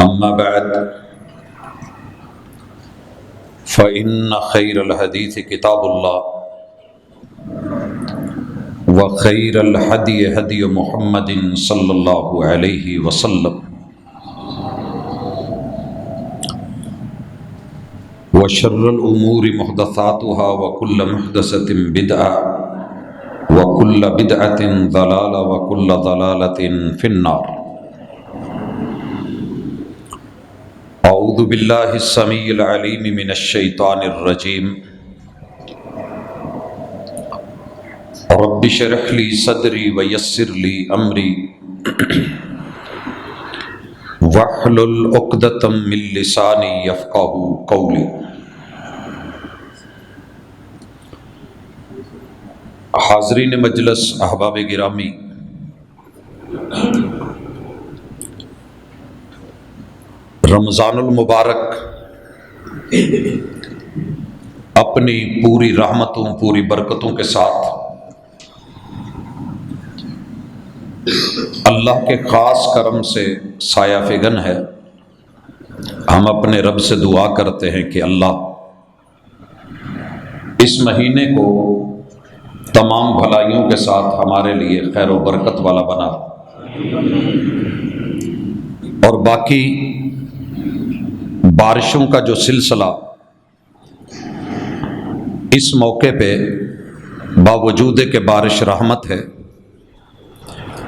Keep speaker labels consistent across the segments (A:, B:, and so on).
A: أما بعد فإن خير الحديث كتاب الله وخير الهدي هدي محمد صلى الله عليه وسلم وشر الأمور محدثاتها وكل محدثة بدعة وكل بدعة ضلالة وكل ضلالة في النار. اعوذ باللہ السمیع العلیم من الشیطان الرجیم رب اشرح لی صدری ویسر لی امری واحلل عقدۃ من لسانی یفقہوا قولی. حاضرین مجلس، احباب گرامی، رمضان المبارک اپنی پوری رحمتوں، پوری برکتوں کے ساتھ اللہ کے خاص کرم سے سایہ فگن ہے. ہم اپنے رب سے دعا کرتے ہیں کہ اللہ اس مہینے کو تمام بھلائیوں کے ساتھ ہمارے لیے خیر و برکت والا بنا، اور باقی بارشوں کا جو سلسلہ اس موقع پہ باوجود کہ بارش رحمت ہے،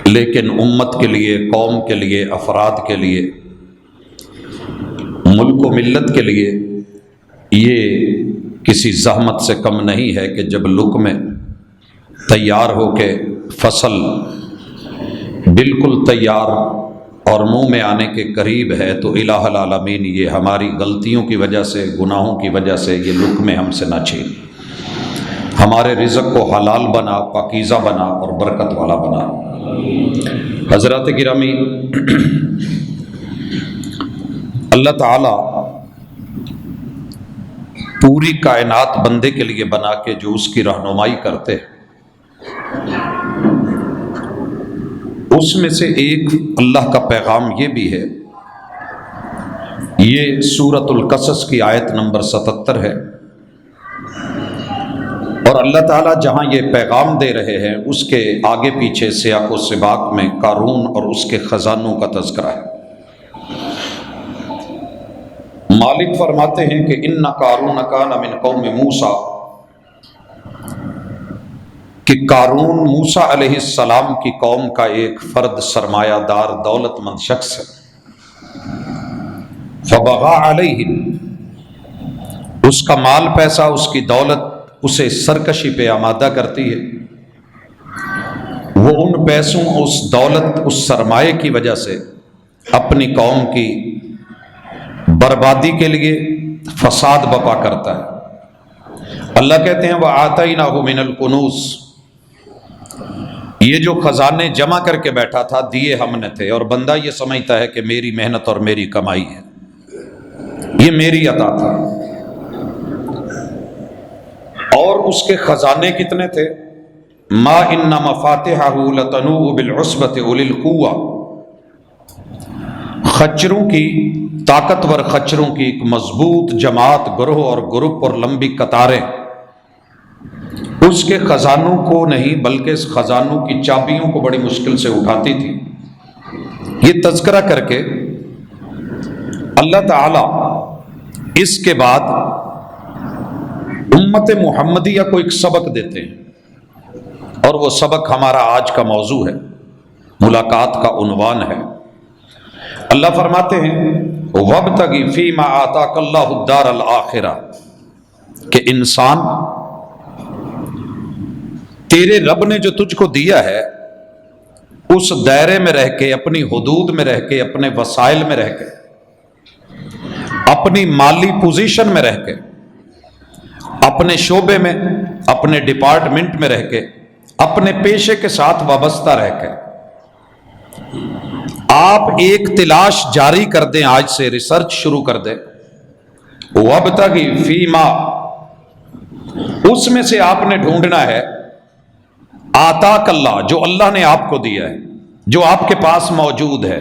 A: لیکن امت کے لیے، قوم کے لیے، افراد کے لیے، ملک و ملت کے لیے یہ کسی زحمت سے کم نہیں ہے کہ جب لک میں تیار ہو کے فصل بالکل تیار اور منہ میں آنے کے قریب ہے تو الہ العالمین یہ ہماری غلطیوں کی وجہ سے، گناہوں کی وجہ سے یہ لک میں ہم سے نہ چھین، ہمارے رزق کو حلال بنا، پاکیزہ بنا اور برکت والا بنا. حضرات گرامی، اللہ تعالی پوری کائنات بندے کے لیے بنا کے جو اس کی رہنمائی کرتے ہیں، اس میں سے ایک اللہ کا پیغام یہ بھی ہے. یہ سورۃ القصص کی آیت نمبر 77 ہے، اور اللہ تعالیٰ جہاں یہ پیغام دے رہے ہیں اس کے آگے پیچھے سیاق و سباق میں قارون اور اس کے خزانوں کا تذکرہ ہے. مالک فرماتے ہیں کہ ان قارون کان من قوم موسیٰ، کہ قارون موسیٰ علیہ السلام کی قوم کا ایک فرد، سرمایہ دار، دولت مند شخص ہے. فبغى علیہم، اس کا مال پیسہ، اس کی دولت اسے سرکشی پہ آمادہ کرتی ہے. وہ ان پیسوں، اس دولت، اس سرمایہ کی وجہ سے اپنی قوم کی بربادی کے لیے فساد بپا کرتا ہے. اللہ کہتے ہیں وَآتَيْنَاهُ مِنَ الْكُنُوزِ، یہ جو خزانے جمع کر کے بیٹھا تھا دیے ہم نے تھے، اور بندہ یہ سمجھتا ہے کہ میری محنت اور میری کمائی ہے، یہ میری عطا تھا. اور اس کے خزانے کتنے تھے؟ ما ان مفاتحہ لتنوء بالعصبۃ اولي القوہ، خچروں کی، طاقتور خچروں کی ایک مضبوط جماعت، گروہ اور گروپ اور لمبی قطاریں اس کے خزانوں کو نہیں بلکہ اس خزانوں کی چابیوں کو بڑی مشکل سے اٹھاتی تھی. یہ تذکرہ کر کے اللہ تعالی اس کے بعد امت محمدیہ کو ایک سبق دیتے ہیں، اور وہ سبق ہمارا آج کا موضوع ہے، ملاقات کا عنوان ہے. اللہ فرماتے ہیں وَابْتَغِ فِيمَا آتَاكَ اللَّهُ الدَّارَ الْآخِرَةَ، کہ انسان تیرے رب نے جو تجھ کو دیا ہے اس دائرے میں رہ کے، اپنی حدود میں رہ کے، اپنے وسائل میں رہ کے، اپنی مالی پوزیشن میں رہ کے، اپنے شعبے میں، اپنے ڈپارٹمنٹ میں رہ کے، اپنے پیشے کے ساتھ وابستہ رہ کے آپ ایک تلاش جاری کر دیں، آج سے ریسرچ شروع کر دیں. وَابْتَغِ فِيمَا، اس میں سے آپ نے ڈھونڈنا ہے آتاک اللہ، جو اللہ نے آپ کو دیا ہے، جو آپ کے پاس موجود ہے،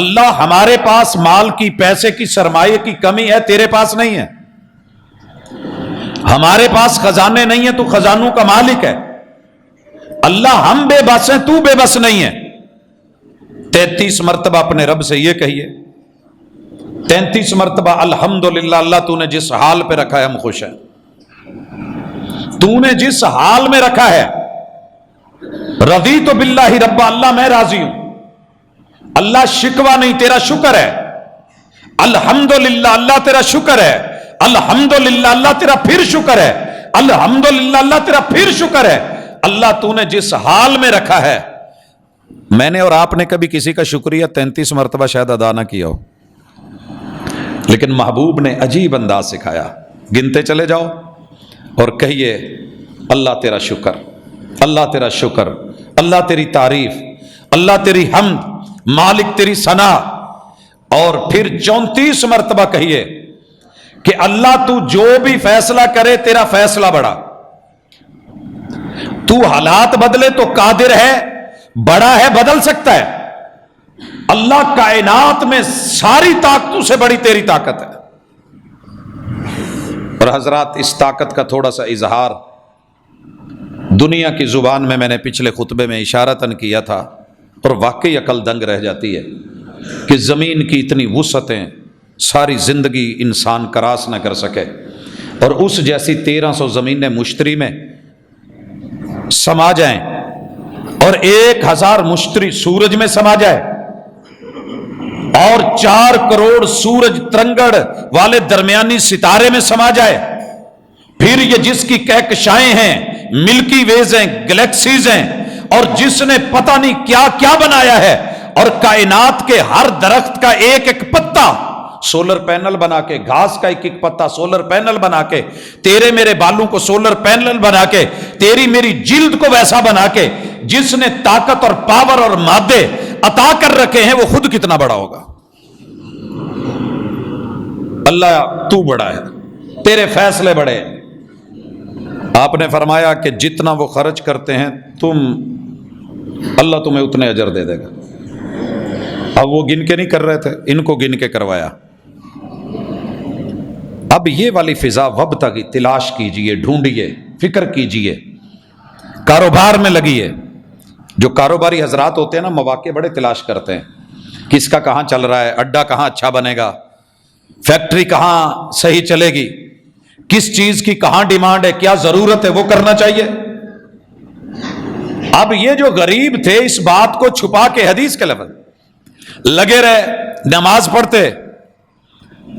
A: اللہ ہمارے پاس مال کی، پیسے کی، سرمایہ کی کمی ہے، تیرے پاس نہیں ہے۔ ہمارے پاس خزانے نہیں ہیں، تو خزانوں کا مالک ہے۔ اللہ ہم بے بس ہیں، تو بے بس نہیں ہے۔ 33 مرتبہ اپنے رب سے یہ کہیے، 33 مرتبہ الحمدللہ، اللہ تو نے جس حال پہ رکھا ہے ہم خوش ہیں، تو نے جس حال میں رکھا ہے، رضیت باللہ ربا، اللہ میں راضی ہوں۔ اللہ شکوہ نہیں، تیرا شکر ہے۔ الحمدللہ، اللہ تیرا شکر ہے۔ الحمدللہ، اللہ تیرا پھر شکر ہے۔ الحمدللہ، اللہ تیرا پھر شکر ہے۔ اللہ تو نے جس حال میں رکھا ہے، میں نے اور آپ نے کبھی کسی کا شکریہ 33 مرتبہ شاید ادا نہ کیا ہو، لیکن محبوب نے عجیب انداز سکھایا، گنتے چلے جاؤ اور کہیے اللہ تیرا شکر، اللہ تیرا شکر، اللہ تیری تعریف، اللہ تیری حمد، مالک تیری ثنا۔ اور پھر 34 مرتبہ کہیے کہ اللہ تو جو بھی فیصلہ کرے تیرا فیصلہ بڑا، تو حالات بدلے تو قادر ہے، بڑا ہے، بدل سکتا ہے۔ اللہ کائنات میں ساری طاقتوں سے بڑی تیری طاقت ہے۔ اور حضرات، اس طاقت کا تھوڑا سا اظہار دنیا کی زبان میں نے پچھلے خطبے میں اشارتاً کیا تھا، اور واقعی عقل دنگ رہ جاتی ہے کہ زمین کی اتنی وسعتیں ساری زندگی انسان کراس نہ کر سکے، اور اس جیسی 1300 زمینیں مشتری میں سما جائیں، اور 1000 مشتری سورج میں سما جائے، اور 4 کروڑ سورج ترنگڑ والے درمیانی ستارے میں سما جائے، پھر یہ جس کی کہکشائیں ہیں، ملکی ویز ہیں، گلیکسیز ہیں، اور جس نے پتہ نہیں کیا کیا بنایا ہے، اور کائنات کے ہر درخت کا ایک ایک پتا سولر پینل بنا کے، گھاس کا ایک ایک پتا سولر پینل بنا کے، تیرے میرے بالوں کو سولر پینل بنا کے، تیری میری جلد کو ویسا بنا کے، جس نے طاقت اور پاور اور مادے عطا کر رکھے ہیں، وہ خود کتنا بڑا ہوگا۔ اللہ تو بڑا ہے، تیرے فیصلے بڑے ہیں۔ آپ نے فرمایا کہ جتنا وہ خرچ کرتے ہیں اللہ تمہیں اتنے اجر دے دے گا۔ اب وہ گن کے نہیں کر رہے تھے، ان کو گن کے کروایا۔ اب یہ والی فضا وابتغی، تلاش کیجئے، ڈھونڈیے، فکر کیجئے، کاروبار میں لگیے۔ جو کاروباری حضرات ہوتے ہیں نا، مواقع بڑے تلاش کرتے ہیں، کس کا کہاں چل رہا ہے، اڈا کہاں اچھا بنے گا، فیکٹری کہاں صحیح چلے گی، کس چیز کی کہاں ڈیمانڈ ہے، کیا ضرورت ہے، وہ کرنا چاہیے۔ اب یہ جو غریب تھے اس بات کو چھپا کے حدیث کے لفظ لگے رہے، نماز پڑھتے،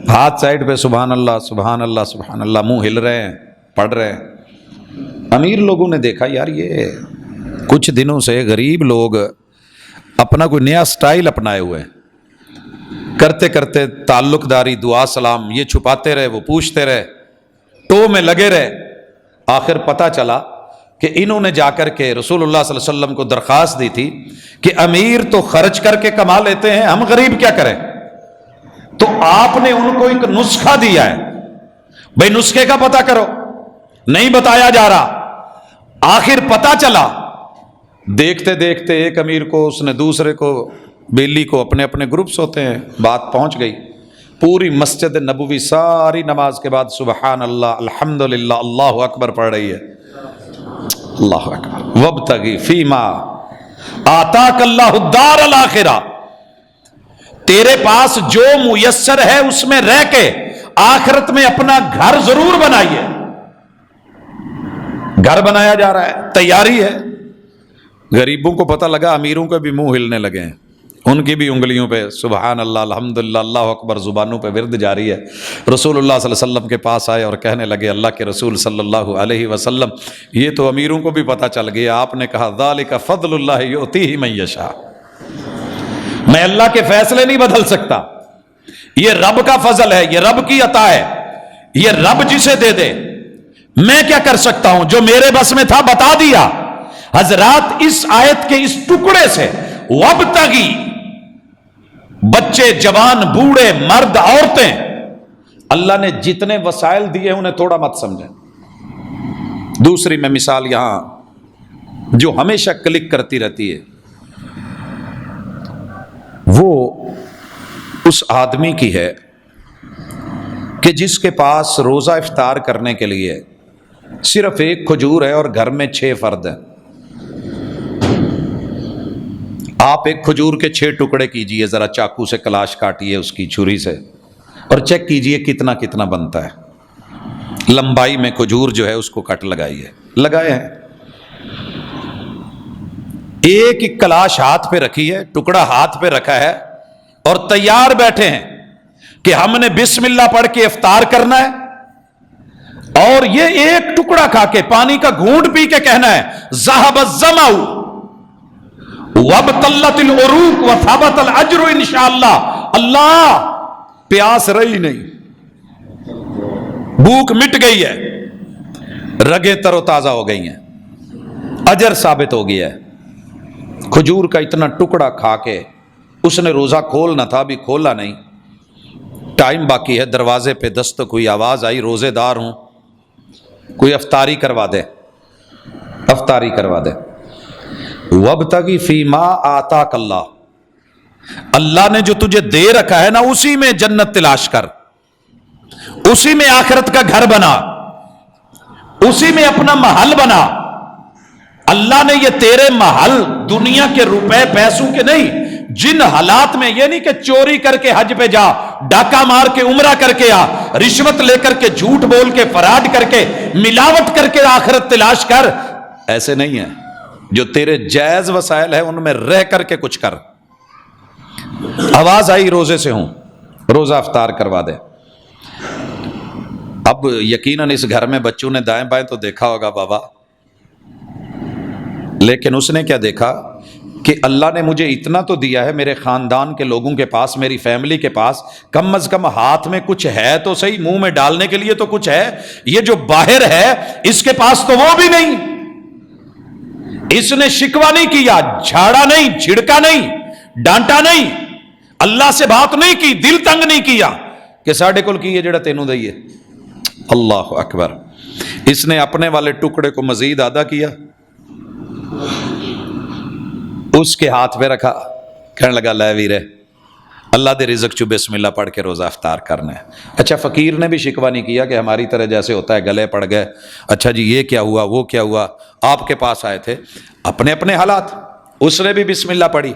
A: ہاتھ سائڈ پہ، سبحان اللہ سبحان اللہ سبحان اللہ، منہ ہل رہے ہیں، پڑھ رہے ہیں۔ امیر لوگوں نے دیکھا یار یہ کچھ دنوں سے غریب لوگ اپنا کوئی نیا سٹائل اپنائے ہوئے ہیں، کرتے کرتے تعلق داری، دعا سلام، یہ چھپاتے رہے، وہ پوچھتے رہے، تو میں لگے رہے۔ آخر پتہ چلا کہ انہوں نے جا کر کے رسول اللہ صلی اللہ علیہ وسلم کو درخواست دی تھی کہ امیر تو خرچ کر کے کما لیتے ہیں، ہم غریب کیا کریں؟ تو آپ نے ان کو ایک نسخہ دیا ہے، بھئی نسخے کا پتہ کرو، نہیں بتایا جا رہا۔ آخر پتہ چلا، دیکھتے دیکھتے ایک امیر کو، اس نے دوسرے کو، بیلی کو، اپنے اپنے گروپس ہوتے ہیں، بات پہنچ گئی۔ پوری مسجد نبوی ساری نماز کے بعد سبحان اللہ الحمدللہ اللہ اکبر پڑھ رہی ہے، اللہ اکبر۔ وابتغی فیما آتاک اللہ الدار الاخرہ، تیرے پاس جو میسر ہے اس میں رہ کے آخرت میں اپنا گھر ضرور بنائیے۔ گھر بنایا جا رہا ہے، تیاری ہے۔ غریبوں کو پتہ لگا، امیروں کے بھی منہ ہلنے لگے ہیں، ان کی بھی انگلیوں پہ سبحان اللہ الحمدللہ اللہ اکبر زبانوں پہ ورد جاری ہے۔ رسول اللہ صلی اللہ علیہ وسلم کے پاس آئے اور کہنے لگے، اللہ کے رسول صلی اللہ علیہ وسلم، یہ تو امیروں کو بھی پتہ چل گیا۔ آپ نے کہا ذالک فضل اللہ یؤتیہ من یشاء، میں اللہ کے فیصلے نہیں بدل سکتا، یہ رب کا فضل ہے، یہ رب کی عطا ہے، یہ رب جسے دے دے، میں کیا کر سکتا ہوں؟ جو میرے بس میں تھا بتا دیا۔ حضرات، اس آیت کے اس ٹکڑے سے وابتغی، بچے، جوان، بوڑھے، مرد، عورتیں، اللہ نے جتنے وسائل دیے انہیں تھوڑا مت سمجھیں۔ دوسری میں مثال یہاں جو ہمیشہ کلک کرتی رہتی ہے، وہ اس آدمی کی ہے کہ جس کے پاس روزہ افطار کرنے کے لیے صرف ایک کھجور ہے اور گھر میں 6 فرد ہیں. آپ ایک کھجور کے 6 ٹکڑے کیجئے، ذرا چاقو سے کلاش کاٹیے اس کی چھری سے اور چیک کیجئے کتنا کتنا بنتا ہے. لمبائی میں کھجور جو ہے اس کو کٹ لگائیے. لگائے ہیں. ایک ایک کلاش ہاتھ پہ رکھی ہے، ٹکڑا ہاتھ پہ رکھا ہے اور تیار بیٹھے ہیں کہ ہم نے بسم اللہ پڑھ کے افطار کرنا ہے اور یہ ایک ٹکڑا کھا کے پانی کا گھونٹ پی کے کہنا ہے ذهب الظمأ وابتلت العروق وثبت الاجر انشاءاللہ. اللہ پیاس رہی نہیں، بھوک مٹ گئی ہے، رگیں تر و تازہ ہو گئی ہیں، اجر ثابت ہو گیا ہے. کھجور کا اتنا ٹکڑا کھا کے اس نے روزہ کھولنا تھا، ابھی کھولا نہیں، ٹائم باقی ہے. دروازے پہ دستک ہوئی، آواز آئی روزے دار ہوں، کوئی افطاری کروا دے. افطاری کروا دے. وابتغی فیما آتاک اللہ، اللہ نے جو تجھے دے رکھا ہے نا اسی میں جنت تلاش کر، اسی میں آخرت کا گھر بنا، اسی میں اپنا محل بنا. اللہ نے یہ تیرے محل دنیا کے روپے پیسوں کے نہیں، جن حالات میں، یہ نہیں کہ چوری کر کے حج پہ جا، ڈاکہ مار کے عمرہ کر کے آ، رشوت لے کر کے، جھوٹ بول کے، فراڈ کر کے، ملاوٹ کر کے آخرت تلاش کر. ایسے نہیں ہے. جو تیرے جائز وسائل ہیں ان میں رہ کر کے کچھ کر. آواز آئی روزے سے ہوں، روزہ افطار کروا دے. اب یقیناً اس گھر میں بچوں نے دائیں بائیں تو دیکھا ہوگا بابا، لیکن اس نے کیا دیکھا کہ اللہ نے مجھے اتنا تو دیا ہے، میرے خاندان کے لوگوں کے پاس، میری فیملی کے پاس کم از کم ہاتھ میں کچھ ہے تو صحیح، منہ میں ڈالنے کے لیے تو کچھ ہے. یہ جو باہر ہے اس کے پاس تو وہ بھی نہیں. اس نے شکوہ نہیں کیا، جھاڑا نہیں، جھڑکا نہیں، ڈانٹا نہیں، اللہ سے بات نہیں کی، دل تنگ نہیں کیا کہ ساڑھے کل کی یہ جڑا تینوں دئیے. اللہ اکبر. اس نے اپنے والے ٹکڑے کو مزید آدھا کیا، اس کے ہاتھ پہ رکھا، کہنے لگا لے ویرے اللہ دے رزق چو بسم اللہ پڑھ کے روزہ افطار کرنا ہے. اچھا فقیر نے بھی شکوہ نہیں کیا کہ ہماری طرح جیسے ہوتا ہے گلے پڑ گئے، اچھا جی یہ کیا ہوا وہ کیا ہوا. آپ کے پاس آئے تھے، اپنے اپنے حالات. اس نے بھی بسم اللہ پڑھی.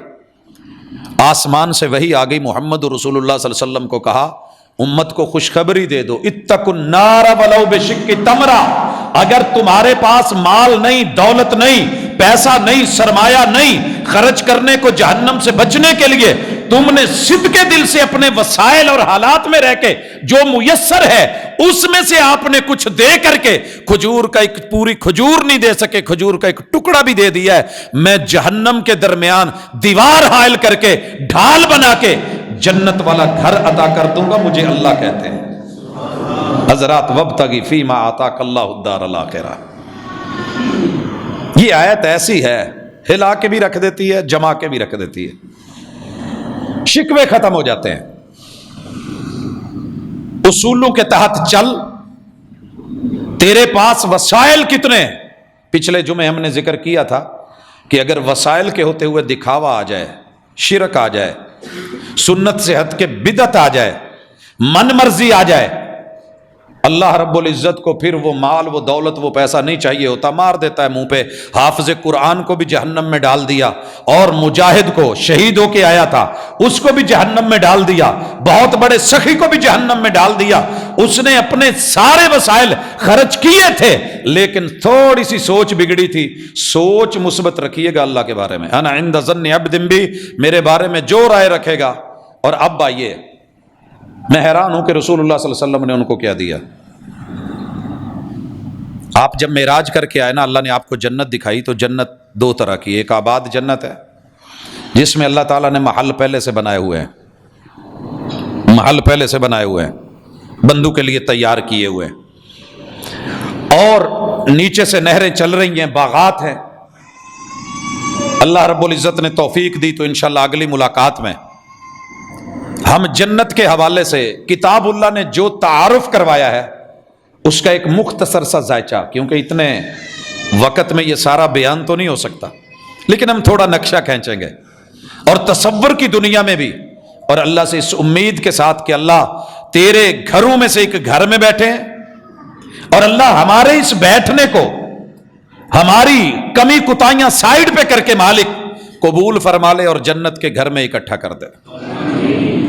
A: آسمان سے وحی آ گئی، محمد رسول اللہ صلی اللہ علیہ وسلم کو کہا امت کو خوشخبری دے دو، اتقوا النار ولو بشق تمرہ. اگر تمہارے پاس مال نہیں، دولت نہیں، پیسہ نہیں، سرمایہ نہیں، خرچ کرنے کو جہنم سے بچنے کے لیے تم نے صدقے دل سے اپنے وسائل اور حالات میں رہ کے جو میسر ہے اس میں سے آپ نے کچھ دے کر کے، کھجور کا ایک پوری کھجور نہیں دے سکے، کھجور کا ایک ٹکڑا بھی دے دیا ہے، میں جہنم کے درمیان دیوار حائل کر کے، ڈھال بنا کے جنت والا گھر عطا کر دوں گا. مجھے اللہ کہتے ہیں. حضرات وابتغی فیما آتاک اللہ الدار الآخرہ. یہ آیت ایسی ہے، ہلا کے بھی رکھ دیتی ہے، جما کے بھی رکھ دیتی ہے. شکوے ختم ہو جاتے ہیں. اصولوں کے تحت چل. تیرے پاس وسائل کتنے ہیں؟ پچھلے جمعے ہم نے ذکر کیا تھا کہ اگر وسائل کے ہوتے ہوئے دکھاوا آ جائے، شرک آ جائے، سنت سے ہٹ کے بدعت آ جائے، من مرضی آ جائے، اللہ رب العزت کو پھر وہ مال، وہ دولت، وہ پیسہ نہیں چاہیے ہوتا، مار دیتا ہے منہ پہ. حافظ قرآن کو بھی جہنم میں ڈال دیا، اور مجاہد کو شہید ہو کے آیا تھا اس کو بھی جہنم میں ڈال دیا، بہت بڑے سخی کو بھی جہنم میں ڈال دیا. اس نے اپنے سارے وسائل خرچ کیے تھے لیکن تھوڑی سی سوچ بگڑی تھی. سوچ مثبت رکھیے گا اللہ کے بارے میں. انا عند ظن عبد بی، میرے بارے میں جو رائے رکھے گا. اور اب آئیے، میں حیران ہوں کہ رسول اللہ صلی اللہ علیہ وسلم نے ان کو کیا دیا. آپ جب معراج کر کے آئے نا، اللہ نے آپ کو جنت دکھائی تو جنت 2 طرح کی. ایک آباد جنت ہے جس میں اللہ تعالیٰ نے محل پہلے سے بنائے ہوئے ہیں، محل پہلے سے بنائے ہوئے ہیں، بندوں کے لیے تیار کیے ہوئے ہیں، اور نیچے سے نہریں چل رہی ہیں، باغات ہیں. اللہ رب العزت نے توفیق دی تو انشاءاللہ اگلی ملاقات میں ہم جنت کے حوالے سے کتاب اللہ نے جو تعارف کروایا ہے اس کا ایک مختصر سا ذائچہ، کیونکہ اتنے وقت میں یہ سارا بیان تو نہیں ہو سکتا، لیکن ہم تھوڑا نقشہ کھینچیں گے. اور تصور کی دنیا میں بھی اور اللہ سے اس امید کے ساتھ کہ اللہ تیرے گھروں میں سے ایک گھر میں بیٹھے ہیں اور اللہ ہمارے اس بیٹھنے کو ہماری کمی کوتاہیاں سائیڈ پہ کر کے مالک قبول فرما لے اور جنت کے گھر میں اکٹھا کر دے۔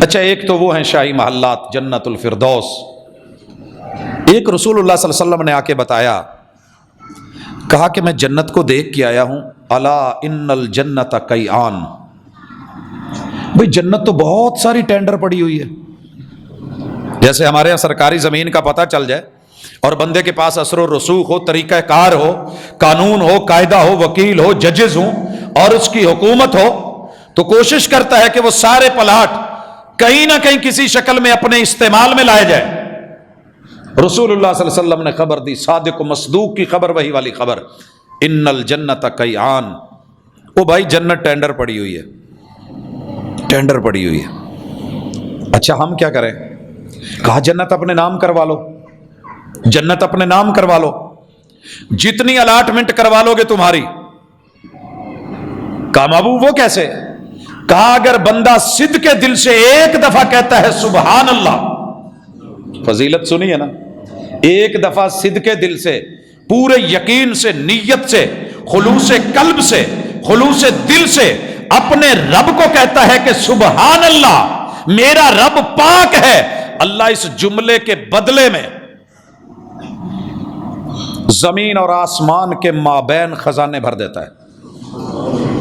A: اچھا، ایک تو وہ ہیں شاہی محلات جنت الفردوس، ایک رسول اللہ صلی اللہ علیہ وسلم نے آ کے بتایا، کہا کہ میں جنت کو دیکھ کے آیا ہوں، الا ان الجنت کیان، بھئی جنت تو بہت ساری ٹینڈر پڑی ہوئی ہے۔ جیسے ہمارے یہاں سرکاری زمین کا پتہ چل جائے اور بندے کے پاس اثر و رسوخ ہو، طریقہ کار ہو، قانون ہو، قاعدہ ہو، وکیل ہو، ججز ہوں اور اس کی حکومت ہو، تو کوشش کرتا ہے کہ وہ سارے پلاٹ کہیں نہ کہیں کسی شکل میں اپنے استعمال میں لائے جائے۔ رسول اللہ صلی اللہ علیہ وسلم نے خبر دی، صادق و مصدوق کی خبر، وہی والی خبر، ان الجنت کیان، او بھائی جنت ٹینڈر پڑی ہوئی ہے، ٹینڈر پڑی ہوئی ہے۔ اچھا ہم کیا کریں؟ کہا جنت اپنے نام کروا لو، جنت اپنے نام کروا لو، جتنی الاٹمنٹ کروا لو گے تمہاری۔ کہا محبوب وہ کیسے؟ کہا اگر بندہ صدق کے دل سے ایک دفعہ کہتا ہے سبحان اللہ، فضیلت سنی ہے نا، ایک دفعہ صدق کے دل سے، پورے یقین سے، نیت سے، خلوص قلب سے، خلوص دل سے اپنے رب کو کہتا ہے کہ سبحان اللہ، میرا رب پاک ہے، اللہ اس جملے کے بدلے میں زمین اور آسمان کے مابین خزانے بھر دیتا ہے۔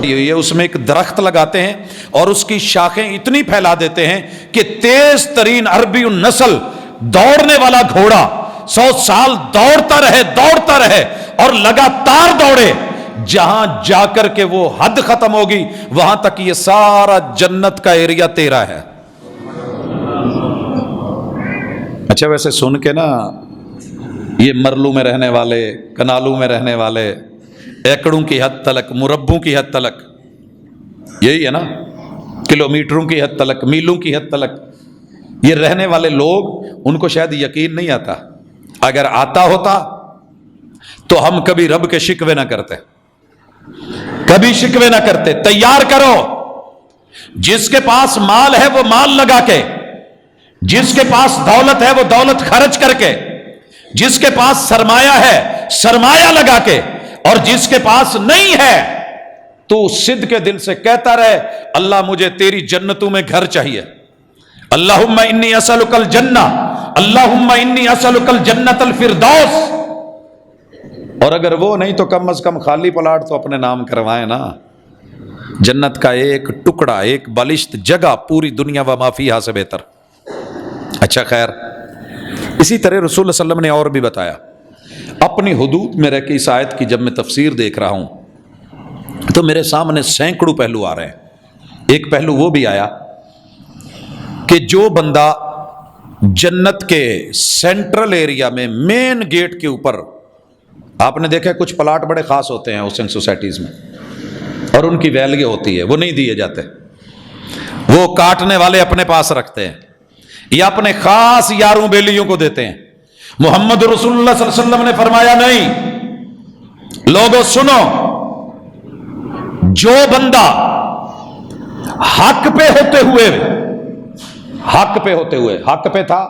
A: یہ اس میں ایک درخت لگاتے ہیں اور اس کی شاخیں اتنی پھیلا دیتے ہیں کہ تیز ترین عربی نسل دوڑنے والا گھوڑا 100 سال دوڑتا رہے اور لگاتار دوڑے، جہاں جا کر کے وہ حد ختم ہوگی وہاں تک یہ سارا جنت کا ایریا تیرا ہے۔ اچھا ویسے سن کے نا یہ مرلوں میں رہنے والے، کنالوں میں رہنے والے، ایکڑوں کی حد تلک، مربوں کی حد تلک، یہی ہے نا، کلومیٹروں کی حد تلک، میلوں کی حد تلک، یہ رہنے والے لوگ، ان کو شاید یقین نہیں آتا۔ اگر آتا ہوتا تو ہم کبھی رب کے شکوے نہ کرتے، کبھی شکوے نہ کرتے۔ تیار کرو، جس کے پاس مال ہے وہ مال لگا کے، جس کے پاس دولت ہے وہ دولت خرچ کر کے، جس کے پاس سرمایہ ہے سرمایہ لگا کے، اور جس کے پاس نہیں ہے تو صدق کے دل سے کہتا رہے اللہ مجھے تیری جنتوں میں گھر چاہیے، اللہم انی اسألک الجنہ، اللہم انی اسألک الجنت الفردوس۔ اور اگر وہ نہیں تو کم از کم خالی پلاٹ تو اپنے نام کروائیں نا، جنت کا ایک ٹکڑا، ایک بالشت جگہ پوری دنیا و ما فیہا سے بہتر۔ اچھا خیر، اسی طرح رسول اللہ صلی اللہ علیہ وسلم نے اور بھی بتایا، اپنی حدود میں رہ کے اس آیت کی جب میں تفسیر دیکھ رہا ہوں تو میرے سامنے سینکڑوں پہلو آ رہے ہیں۔ ایک پہلو وہ بھی آیا کہ جو بندہ جنت کے سینٹرل ایریا میں مین گیٹ کے اوپر، آپ نے دیکھا کچھ پلاٹ بڑے خاص ہوتے ہیں ہاؤسنگ سوسائٹیز میں اور ان کی ویلیو ہوتی ہے، وہ نہیں دیے جاتے، وہ کاٹنے والے اپنے پاس رکھتے ہیں یا اپنے خاص یاروں بیلیوں کو دیتے ہیں۔ محمد رسول اللہ صلی اللہ علیہ وسلم نے فرمایا نہیں، لوگوں سنو، جو بندہ حق پہ ہوتے ہوئے حق پہ تھا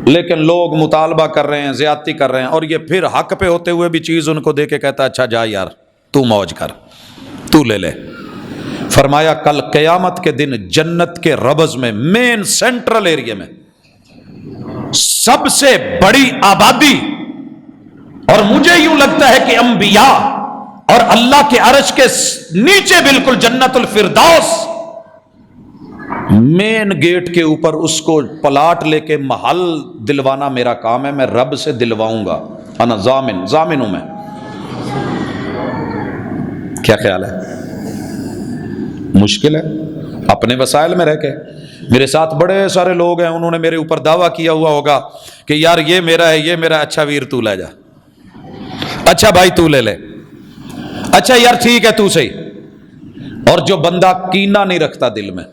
A: لیکن لوگ مطالبہ کر رہے ہیں، زیادتی کر رہے ہیں، اور یہ پھر حق پہ ہوتے ہوئے بھی چیز ان کو دے کے کہتا ہے اچھا جا یار تو موج کر، تو لے لے۔ فرمایا کل قیامت کے دن جنت کے ربض میں مین سینٹرل ایریا میں سب سے بڑی آبادی، اور مجھے یوں لگتا ہے کہ انبیاء اور اللہ کے عرش کے نیچے بالکل جنت الفردوس، مین گیٹ کے اوپر اس کو پلاٹ لے کے محل دلوانا میرا کام ہے، میں رب سے دلواؤں گا، انا ضامن ہوں میں۔ کیا خیال ہے؟ مشکل ہے اپنے وسائل میں رہ کے۔ میرے ساتھ بڑے سارے لوگ ہیں، انہوں نے میرے اوپر دعویٰ کیا ہوا ہوگا کہ یار یہ میرا ہے، یہ میرا، اچھا ویر تو لے جا، اچھا بھائی تو لے لے، اچھا یار ٹھیک ہے تو صحیح۔ اور جو بندہ کینہ نہیں رکھتا دل میں،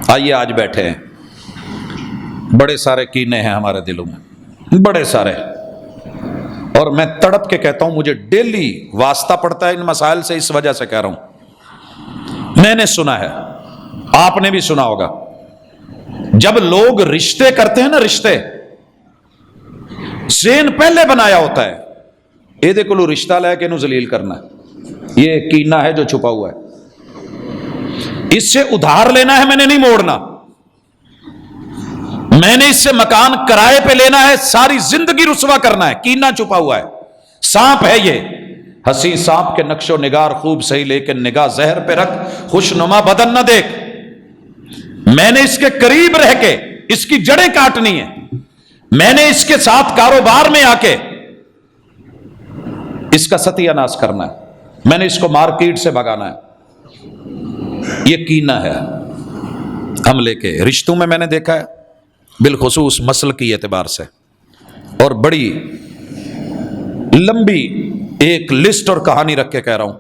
A: آئیے آج بیٹھے ہیں، بڑے سارے کینے ہیں ہمارے دلوں میں، بڑے سارے، اور میں تڑپ کے کہتا ہوں، مجھے ڈیلی واسطہ پڑتا ہے ان مسائل سے، اس وجہ سے کہہ رہا ہوں، میں نے سنا ہے آپ نے بھی سنا ہوگا جب لوگ رشتے کرتے ہیں نا، رشتے ذہن پہلے بنایا ہوتا ہے یہ دیکھو لو رشتہ لے کے انہوں ذلیل کرنا ہے، یہ کینہ ہے جو چھپا ہوا ہے، اس سے ادھار لینا ہے، میں نے نہیں موڑنا، میں نے اس سے مکان کرائے پہ لینا ہے، ساری زندگی رسوا کرنا ہے، کینہ چھپا ہوا ہے، سانپ ہے یہ، ہنسی سانپ کے نقش و نگار خوب صحیح لیکن نگاہ زہر پہ رکھ، خوش نما بدن نہ دیکھ، میں نے اس کے قریب رہ کے اس کی جڑیں کاٹنی ہے، میں نے اس کے ساتھ کاروبار میں آ کے اس کا ستیہ ناش کرنا ہے، میں نے اس کو مارکیٹ سے بھگانا ہے، یہ کینہ ہے ہم لے کے رشتوں میں نے دیکھا ہے بالخصوص مسل کی اعتبار سے، اور بڑی لمبی ایک لسٹ اور کہانی رکھ کے کہہ رہا ہوں،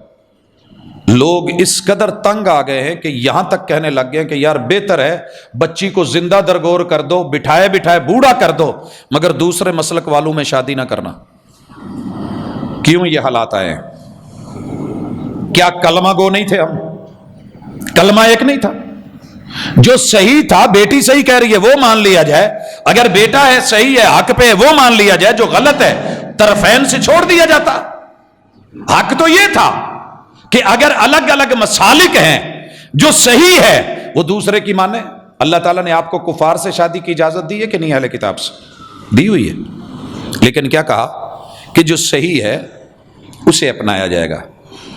A: لوگ اس قدر تنگ آ گئے ہیں کہ یہاں تک کہنے لگ گئے کہ یار بہتر ہے بچی کو زندہ درگور کر دو، بٹھائے بٹھائے بوڑھا کر دو، مگر دوسرے مسلک والوں میں شادی نہ کرنا۔ کیوں یہ حالات آئے ہیں؟ کیا کلمہ گو نہیں تھے ہم؟ کلمہ ایک نہیں تھا؟ جو صحیح تھا بیٹی صحیح کہہ رہی ہے وہ مان لیا جائے، اگر بیٹا ہے صحیح ہے حق پہ وہ مان لیا جائے، جو غلط ہے طرفین سے چھوڑ دیا جاتا۔ حق تو یہ تھا کہ اگر الگ الگ مسالک ہیں جو صحیح ہے وہ دوسرے کی مانے۔ اللہ تعالیٰ نے آپ کو کفار سے شادی کی اجازت دی ہے کہ نہیں؟ اہل کتاب سے دی ہوئی ہے، لیکن کیا کہا کہ جو صحیح ہے اسے اپنایا جائے گا،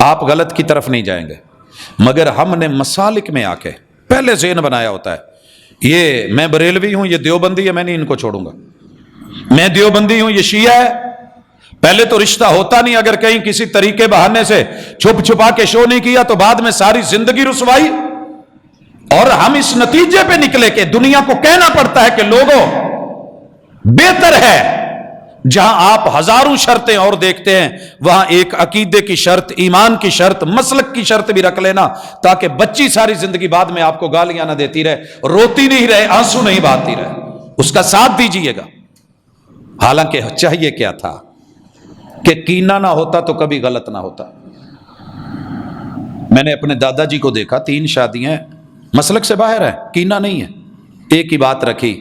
A: آپ غلط کی طرف نہیں جائیں گے، مگر ہم نے مسالک میں آ کے پہلے ذہن بنایا ہوتا ہے یہ میں بریلوی ہوں، یہ دیوبندی ہے، میں نہیں ان کو چھوڑوں گا، میں دیوبندی ہوں، یہ شیعہ ہے۔ پہلے تو رشتہ ہوتا نہیں، اگر کہیں کسی طریقے بہانے سے چھپ چھپا کے شو نہیں کیا تو بعد میں ساری زندگی رسوائی، اور ہم اس نتیجے پہ نکلے کہ دنیا کو کہنا پڑتا ہے کہ لوگوں بہتر ہے جہاں آپ ہزاروں شرطیں اور دیکھتے ہیں وہاں ایک عقیدے کی شرط، ایمان کی شرط، مسلک کی شرط بھی رکھ لینا، تاکہ بچی ساری زندگی بعد میں آپ کو گالیاں نہ دیتی رہے، روتی نہیں رہے، آنسو نہیں بہاتی رہے، اس کا ساتھ دیجئے گا۔ حالانکہ چاہیے کیا تھا کہ کینہ نہ ہوتا تو کبھی غلط نہ ہوتا۔ میں نے اپنے دادا جی کو دیکھا، 3 شادیاں، مسلک سے باہر ہے، کینہ نہیں ہے، ایک ہی بات رکھی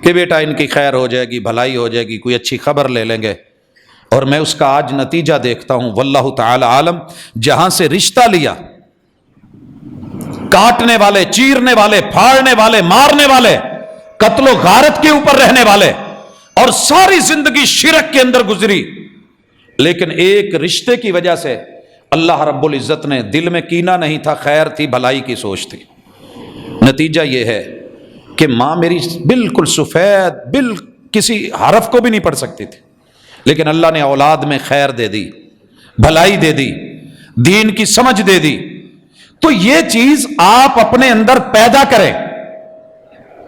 A: کہ بیٹا ان کی خیر ہو جائے گی، بھلائی ہو جائے گی، کوئی اچھی خبر لے لیں گے، اور میں اس کا آج نتیجہ دیکھتا ہوں، واللہ تعالی عالم، جہاں سے رشتہ لیا، کاٹنے والے، چیرنے والے، پھاڑنے والے، مارنے والے، قتل و غارت کے اوپر رہنے والے، اور ساری زندگی شرک کے اندر گزری، لیکن ایک رشتے کی وجہ سے اللہ رب العزت نے، دل میں کینہ نہیں تھا، خیر تھی، بھلائی کی سوچ تھی، نتیجہ یہ ہے کہ ماں میری بالکل سفید، کسی حرف کو بھی نہیں پڑھ سکتی تھی، لیکن اللہ نے اولاد میں خیر دے دی، بھلائی دے دی، دین کی سمجھ دے دی۔ تو یہ چیز آپ اپنے اندر پیدا کریں،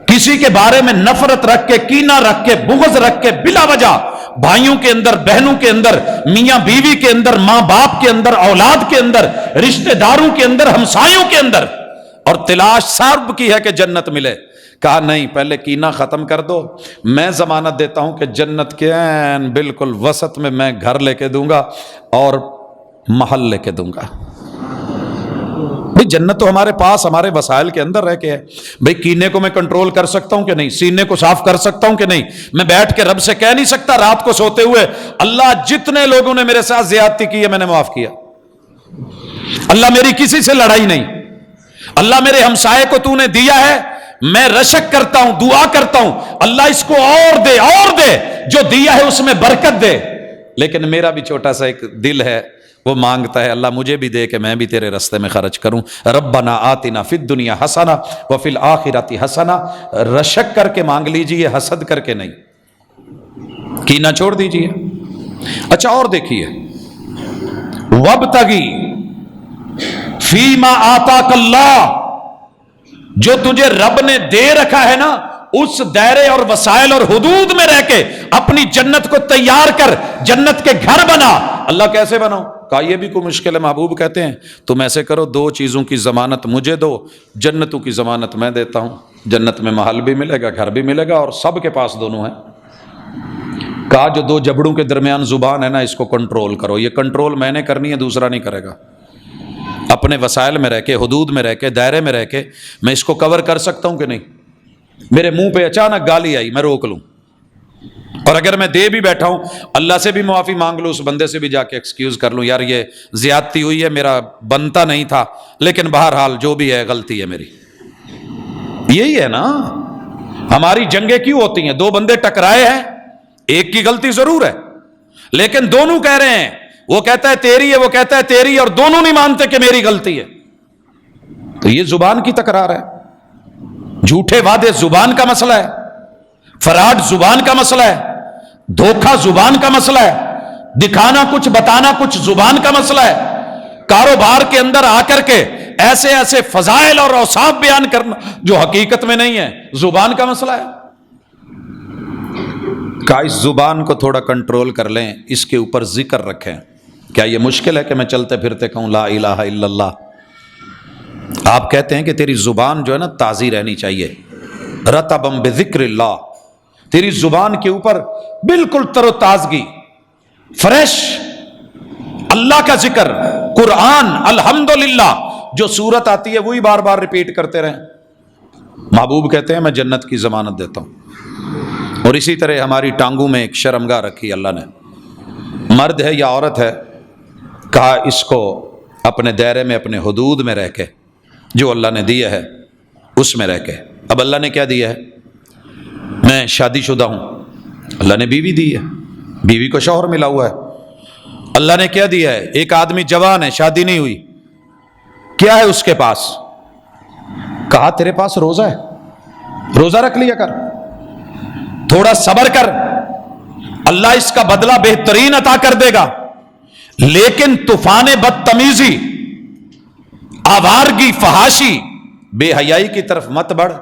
A: کسی کے بارے میں نفرت رکھ کے، کینہ رکھ کے، بغض رکھ کے، بلا وجہ بھائیوں کے اندر، بہنوں کے اندر، میاں بیوی کے اندر، ماں باپ کے اندر، اولاد کے اندر، رشتہ داروں کے اندر، ہمسایوں کے اندر، اور تلاش سرب کی ہے کہ جنت ملے۔ کہا نہیں، پہلے کینہ ختم کر دو، میں ضمانت دیتا ہوں کہ جنت کے بالکل وسط میں گھر لے کے دوں گا اور محل لے کے دوں گا۔ بھئی جنت تو ہمارے پاس، ہمارے وسائل کے اندر رہ کے ہے۔ بھئی کینے کو میں کنٹرول کر سکتا ہوں کہ نہیں؟ سینے کو صاف کر سکتا ہوں کہ نہیں؟ میں بیٹھ کے رب سے کہہ نہیں سکتا رات کو سوتے ہوئے، اللہ جتنے لوگوں نے میرے ساتھ زیادتی کی ہے میں نے معاف کیا، اللہ میری کسی سے لڑائی نہیں، اللہ میرے ہمسائے کو تو نے دیا ہے، میں رشک کرتا ہوں، دعا کرتا ہوں اللہ اس کو اور دے، اور دے، جو دیا ہے اس میں برکت دے، لیکن میرا بھی چھوٹا سا ایک دل ہے، وہ مانگتا ہے اللہ مجھے بھی دے کہ میں بھی تیرے رستے میں خرچ کروں۔ ربنا آتنا فی الدنیا حسنہ وفی الآخرۃ حسنہ، رشک کر کے مانگ لیجئے، حسد کر کے نہیں، کینہ چھوڑ دیجئے۔ اچھا اور دیکھیے، وابتغی فیما آتاک اللہ، جو تجھے رب نے دے رکھا ہے نا اس دائرے اور وسائل اور حدود میں رہ کے اپنی جنت کو تیار کر، جنت کے گھر بنا۔ اللہ کیسے بناؤ؟ کہا یہ بھی کوئی مشکل ہے، محبوب کہتے ہیں تم ایسے کرو، 2 چیزوں کی ضمانت مجھے دو، جنتوں کی ضمانت میں دیتا ہوں، جنت میں محل بھی ملے گا، گھر بھی ملے گا، اور سب کے پاس دونوں ہیں۔ کہا جو 2 جبڑوں کے درمیان زبان ہے نا اس کو کنٹرول کرو، یہ کنٹرول میں نے کرنی ہے، دوسرا نہیں کرے گا۔ اپنے وسائل میں رہ کے، حدود میں رہ کے، دائرے میں رہ کے میں اس کو کور کر سکتا ہوں کہ نہیں؟ میرے منہ پہ اچانک گالی آئی، میں روک لوں، اور اگر میں دے بھی بیٹھا ہوں اللہ سے بھی معافی مانگ لوں، اس بندے سے بھی جا کے ایکسکیوز کر لوں، یار یہ زیادتی ہوئی ہے، میرا بنتا نہیں تھا، لیکن بہرحال جو بھی ہے غلطی ہے میری۔ یہی ہے نا، ہماری جنگیں کیوں ہوتی ہیں؟ دو بندے ٹکرائے ہیں، ایک کی غلطی ضرور ہے، لیکن دونوں کہہ رہے ہیں، وہ کہتا ہے تیری ہے، وہ کہتا ہے تیری ہے، اور دونوں نہیں مانتے کہ میری غلطی ہے۔ تو یہ زبان کی تکرار ہے، جھوٹے وعدے زبان کا مسئلہ ہے، فراڈ زبان کا مسئلہ ہے، دھوکہ زبان کا مسئلہ ہے، دکھانا کچھ بتانا کچھ زبان کا مسئلہ ہے، کاروبار کے اندر آ کر کے ایسے ایسے فضائل اور اوصاف بیان کرنا جو حقیقت میں نہیں ہے، زبان کا مسئلہ ہے۔ کہ اس زبان کو تھوڑا کنٹرول کر لیں، اس کے اوپر ذکر رکھیں۔ کیا یہ مشکل ہے کہ میں چلتے پھرتے کہوں لا الہ الا اللہ؟ آپ کہتے ہیں کہ تیری زبان جو ہے نا تازی رہنی چاہیے، رطبم بذکر اللہ، تیری زبان کے اوپر بالکل تر و تازگی، فریش اللہ کا ذکر، قرآن، الحمدللہ، جو سورت آتی ہے وہی بار بار ریپیٹ کرتے رہیں۔ محبوب کہتے ہیں میں جنت کی ضمانت دیتا ہوں۔ اور اسی طرح ہماری ٹانگوں میں ایک شرمگاہ رکھی اللہ نے، مرد ہے یا عورت ہے، کہا اس کو اپنے دائرے میں، اپنے حدود میں رہ کے، جو اللہ نے دیا ہے اس میں رہ کے۔ اب اللہ نے کیا دیا ہے؟ میں شادی شدہ ہوں، اللہ نے بیوی دی ہے، بیوی کو شوہر ملا ہوا ہے۔ اللہ نے کیا دیا ہے؟ ایک آدمی جوان ہے، شادی نہیں ہوئی، کیا ہے اس کے پاس؟ کہا تیرے پاس روزہ ہے، روزہ رکھ لیا کر، تھوڑا صبر کر، اللہ اس کا بدلہ بہترین عطا کر دے گا، لیکن طوفان بدتمیزی، آوارگی، فحاشی، بے حیائی کی طرف مت بڑھ،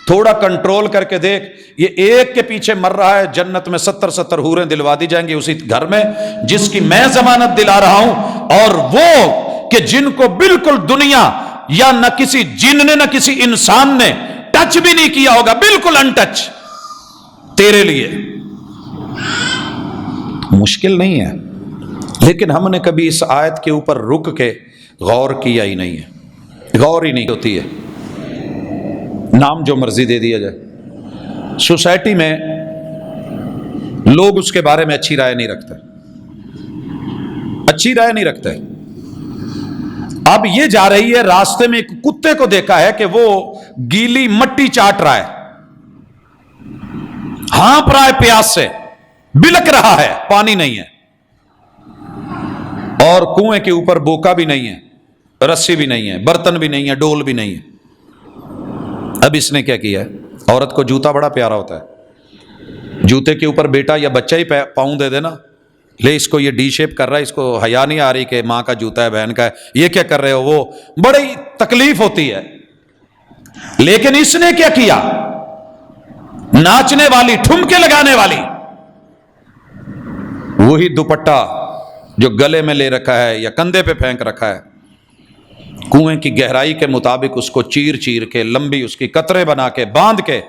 A: تھوڑا کنٹرول کر کے دیکھ۔ یہ ایک کے پیچھے مر رہا ہے، جنت میں 70 حوریں دلوا دی جائیں گی اسی گھر میں جس کی میں ضمانت دلا رہا ہوں، اور وہ کہ جن کو بالکل دنیا یا نہ کسی جن نے نہ کسی انسان نے ٹچ بھی نہیں کیا ہوگا، بالکل ان ٹچ تیرے لیے۔ مشکل نہیں ہے، لیکن ہم نے کبھی اس آیت کے اوپر رک کے غور کیا ہی نہیں ہے، غور ہی نہیں ہوتی ہے، نام جو مرضی دے دیا جائے۔ سوسائٹی میں لوگ اس کے بارے میں اچھی رائے نہیں رکھتے، اچھی رائے نہیں رکھتے۔ اب یہ جا رہی ہے، راستے میں ایک کتے کو دیکھا ہے کہ وہ گیلی مٹی چاٹ رہا ہے، ہانپ رہا ہے پیاس سے، بلک رہا ہے، پانی نہیں ہے، اور کنویں کے اوپر بوکا بھی نہیں ہے، رسی بھی نہیں ہے، برتن بھی نہیں ہے، ڈول بھی نہیں ہے۔ اب اس نے کیا کیا ہے؟ عورت کو جوتا بڑا پیارا ہوتا ہے، جوتے کے اوپر بیٹا یا بچہ ہی پاؤں دے دینا، لے اس کو یہ ڈی شیپ کر رہا ہے، اس کو حیا نہیں آ رہی کہ ماں کا جوتا ہے، بہن کا ہے، یہ کیا کر رہے ہو، وہ بڑی تکلیف ہوتی ہے۔ لیکن اس نے کیا کیا؟ ناچنے والی، ٹھمکے لگانے والی، وہی دوپٹہ جو گلے میں لے رکھا ہے یا کندھے پہ پھینک رکھا ہے، کنویں کی گہرائی کے مطابق اس کو چیر چیر کے، لمبی اس کی قطرے بنا کے، باندھ کے،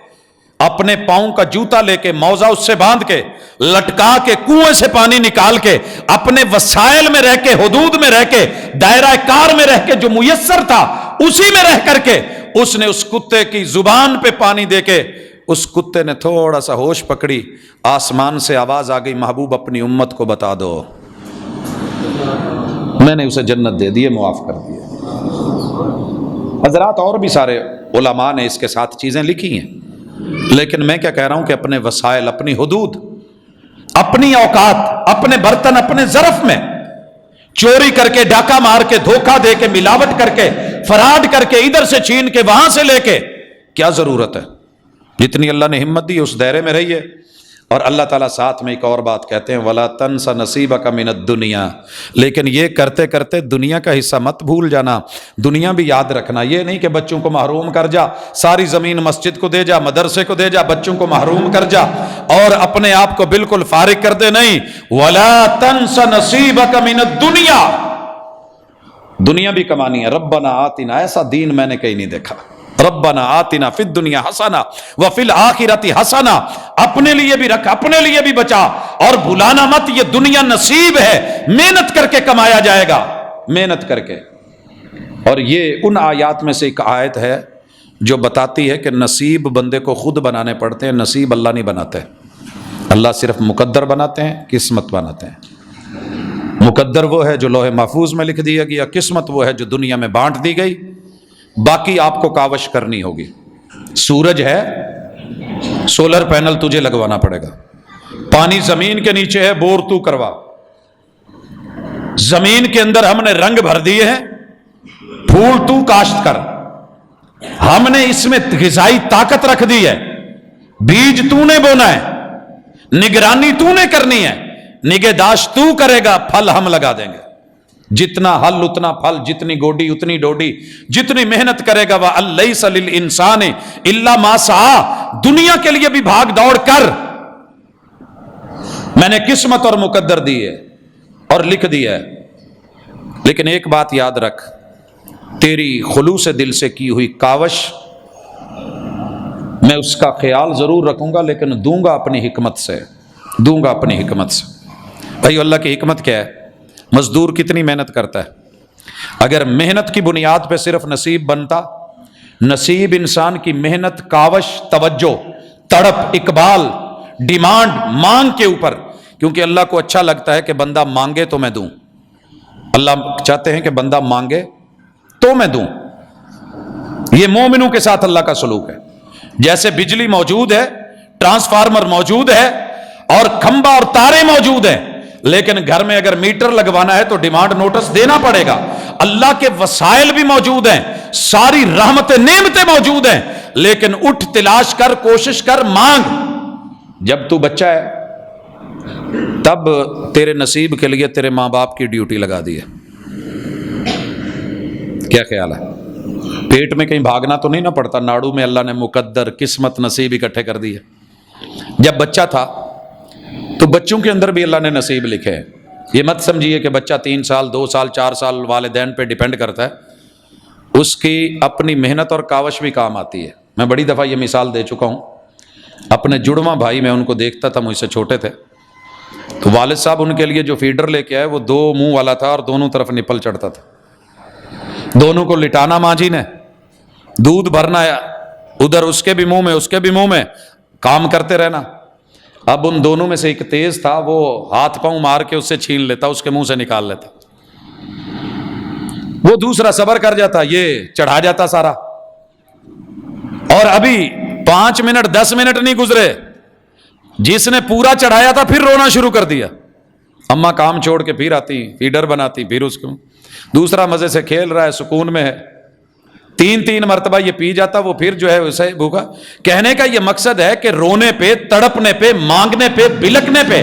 A: اپنے پاؤں کا جوتا لے کے، موزہ اس سے باندھ کے، لٹکا کے، کنویں سے پانی نکال کے، اپنے وسائل میں رہ کے، حدود میں رہ کے، دائرہ کار میں رہ کے، جو میسر تھا اسی میں رہ کر کے، اس نے اس کتے کی زبان پہ پانی دے کے، اس کتے نے تھوڑا سا ہوش پکڑی، آسمان سے آواز آ گئی، محبوب اپنی امت کو بتا دو، میں نے اسے جنت دے دی، معاف کر دیا۔ حضرات اور بھی سارے علماء نے اس کے ساتھ چیزیں لکھی ہیں، لیکن میں کیا کہہ رہا ہوں کہ اپنے وسائل، اپنی حدود، اپنی اوقات، اپنے برتن، اپنے ظرف میں چوری کر کے، ڈاکہ مار کے، دھوکہ دے کے، ملاوٹ کر کے، فراڈ کر کے، ادھر سے چھین کے، وہاں سے لے کے، کیا ضرورت ہے؟ جتنی اللہ نے ہمت دی اس دائرے میں رہیے۔ اور اللہ تعالیٰ ساتھ میں ایک اور بات کہتے ہیں، وَلَا تَنْسَ نَصِيبَكَ مِنَ الدُّنْيَا، لیکن یہ کرتے کرتے دنیا کا حصہ مت بھول جانا، دنیا بھی یاد رکھنا۔ یہ نہیں کہ بچوں کو محروم کر جا، ساری زمین مسجد کو دے جا، مدرسے کو دے جا، بچوں کو محروم کر جا اور اپنے آپ کو بالکل فارغ کر دے، نہیں، وَلَا تَنْسَ نَصِيبَكَ مِنَ الدُّنْيَا، دنیا بھی کمانی ہے۔ ربنا آتنا، ایسا دین میں نے کہیں نہیں دیکھا، ربنا آتنا فی الدنیا حسنہ وفی الآخرۃ حسنہ، اپنے لیے بھی رکھ، اپنے لیے بھی بچا، اور بھولانا مت، یہ دنیا نصیب ہے، محنت کر کے کمایا جائے گا، محنت کر کے۔ اور یہ ان آیات میں سے ایک آیت ہے جو بتاتی ہے کہ نصیب بندے کو خود بنانے پڑتے ہیں، نصیب اللہ نہیں بناتے، اللہ صرف مقدر بناتے ہیں، قسمت بناتے ہیں۔ مقدر وہ ہے جو لوح محفوظ میں لکھ دیا گیا، قسمت وہ ہے جو دنیا میں بانٹ دی گئی، باقی آپ کو کاوش کرنی ہوگی۔ سورج ہے، سولر پینل تجھے لگوانا پڑے گا، پانی زمین کے نیچے ہے، بور تو کروا، زمین کے اندر ہم نے رنگ بھر دیے ہیں، پھول تو کاشت کر، ہم نے اس میں غذائی طاقت رکھ دی ہے، بیج تو نے بونا ہے، نگرانی تو نے کرنی ہے، نگہداشت تو کرے گا، پھل ہم لگا دیں گے، جتنا حل اتنا پھل، جتنی گوڈی اتنی ڈوڈی، جتنی محنت کرے گا وَأَلَّيْسَ لِلْإِنسَانِ إِلَّا مَا سَعَىٰ، دنیا کے لیے بھی بھاگ دوڑ کر، میں نے قسمت اور مقدر دی ہے اور لکھ دیا ہے۔ لیکن ایک بات یاد رکھ، تیری خلوص دل سے کی ہوئی کاوش میں اس کا خیال ضرور رکھوں گا، لیکن دوں گا اپنی حکمت سے، دوں گا اپنی حکمت سے۔ بھائی اللہ کی حکمت کیا ہے؟ مزدور کتنی محنت کرتا ہے؟ اگر محنت کی بنیاد پہ صرف نصیب بنتا، نصیب انسان کی محنت، کاوش، توجہ، تڑپ، اقبال، ڈیمانڈ، مانگ کے اوپر، کیونکہ اللہ کو اچھا لگتا ہے کہ بندہ مانگے تو میں دوں، اللہ چاہتے ہیں کہ بندہ مانگے تو میں دوں۔ یہ مومنوں کے ساتھ اللہ کا سلوک ہے۔ جیسے بجلی موجود ہے، ٹرانسفارمر موجود ہے اور کھمبا اور تارے موجود ہیں، لیکن گھر میں اگر میٹر لگوانا ہے تو ڈیمانڈ نوٹس دینا پڑے گا۔ اللہ کے وسائل بھی موجود ہیں، ساری رحمتیں نعمتیں موجود ہیں، لیکن اٹھ تلاش کر، کوشش کر، مانگ۔ جب تو بچہ ہے تب تیرے نصیب کے لیے تیرے ماں باپ کی ڈیوٹی لگا دی ہے۔ کیا خیال ہے؟ پیٹ میں کہیں بھاگنا تو نہیں نہ پڑتا، ناڑو میں اللہ نے مقدر، قسمت، نصیب اکٹھے کر دیے۔ جب بچہ تھا تو بچوں کے اندر بھی اللہ نے نصیب لکھے ہیں۔ یہ مت سمجھیے کہ بچہ 3 سال 2 سال 4 سال والدین پہ ڈیپینڈ کرتا ہے، اس کی اپنی محنت اور کاوش بھی کام آتی ہے۔ میں بڑی دفعہ یہ مثال دے چکا ہوں، اپنے جڑواں بھائی میں ان کو دیکھتا تھا، مجھ سے چھوٹے تھے، تو والد صاحب ان کے لیے جو فیڈر لے کے آئے وہ 2 منہ والا تھا اور دونوں طرف نپل چڑھتا تھا، دونوں کو لٹانا ماں جی نے، دودھ بھرنا ادھر اس کے بھی منہ میں اس کے بھی منہ میں، کام کرتے رہنا۔ اب ان دونوں میں سے ایک تیز تھا، وہ ہاتھ پاؤں مار کے اس سے چھین لیتا، اس کے منہ سے نکال لیتا، وہ دوسرا صبر کر جاتا، یہ چڑھا جاتا سارا، اور ابھی 5 منٹ 10 منٹ نہیں گزرے، جس نے پورا چڑھایا تھا پھر رونا شروع کر دیا۔ اماں کام چھوڑ کے پھر آتی، فیڈر بناتی، پھر اس کو دوسرا مزے سے کھیل رہا ہے، سکون میں ہے، 3 مرتبہ یہ پی جاتا، وہ پھر جو ہے اسے بھوکا۔ کہنے کا یہ مقصد ہے کہ رونے پہ، تڑپنے پہ، مانگنے پہ، بلکنے پہ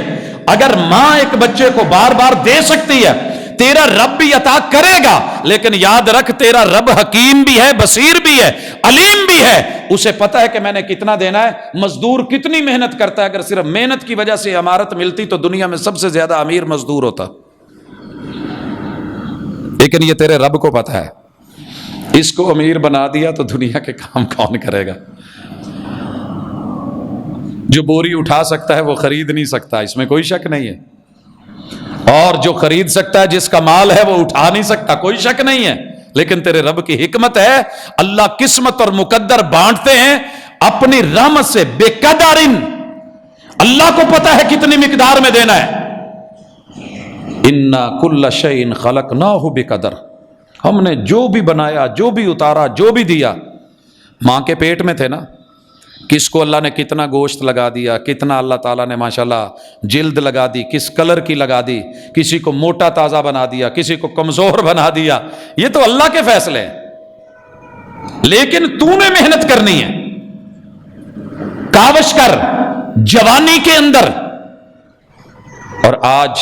A: اگر ماں ایک بچے کو بار بار دے سکتی ہے، تیرا رب بھی عطا کرے گا، لیکن یاد رکھ تیرا رب حکیم بھی ہے، بصیر بھی ہے، علیم بھی ہے، اسے پتا ہے کہ میں نے کتنا دینا ہے۔ مزدور کتنی محنت کرتا ہے، اگر صرف محنت کی وجہ سے عمارت ملتی تو دنیا میں سب سے زیادہ امیر مزدور ہوتا، لیکن یہ تیرے رب کو پتا ہے، اس کو امیر بنا دیا تو دنیا کے کام کون کرے گا؟ جو بوری اٹھا سکتا ہے وہ خرید نہیں سکتا، اس میں کوئی شک نہیں ہے، اور جو خرید سکتا ہے، جس کا مال ہے، وہ اٹھا نہیں سکتا، کوئی شک نہیں ہے۔ لیکن تیرے رب کی حکمت ہے، اللہ قسمت اور مقدر بانٹتے ہیں اپنی رحمت سے بے قدرن، اللہ کو پتا ہے کتنی مقدار میں دینا ہے۔ اِنَّا كُلَّ شَيْءٍ خَلَقْنَاهُ بِقَدَرٍ، ہم نے جو بھی بنایا، جو بھی اتارا، جو بھی دیا، ماں کے پیٹ میں تھے نا، کس کو اللہ نے کتنا گوشت لگا دیا، کتنا اللہ تعالیٰ نے ماشاءاللہ جلد لگا دی، کس کلر کی لگا دی، کسی کو موٹا تازہ بنا دیا، کسی کو کمزور بنا دیا، یہ تو اللہ کے فیصلے ہیں، لیکن تو نے محنت کرنی ہے، کاوش کر جوانی کے اندر۔ اور آج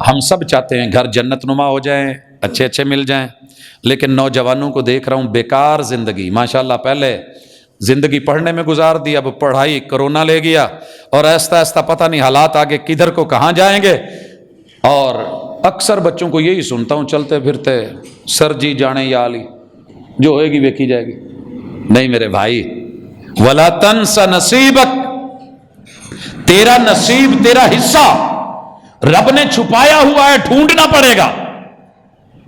A: ہم سب چاہتے ہیں گھر جنت نما ہو جائیں، اچھے اچھے مل جائیں، لیکن نوجوانوں کو دیکھ رہا ہوں بیکار زندگی، ماشاءاللہ پہلے زندگی پڑھنے میں گزار دی، اب پڑھائی کرونا لے گیا، اور آہستہ آہستہ پتہ نہیں حالات آگے کدھر کو کہاں جائیں گے۔ اور اکثر بچوں کو یہی سنتا ہوں چلتے پھرتے، سر جی جانے یا علی، جو ہوئے گی ویکھی جائے گی۔ نہیں میرے بھائی، وَلَا تَنْسَ نَصِيبَكَ، تیرا نصیب، تیرا حصہ رب نے چھپایا ہوا ہے، ڈھونڈنا پڑے گا۔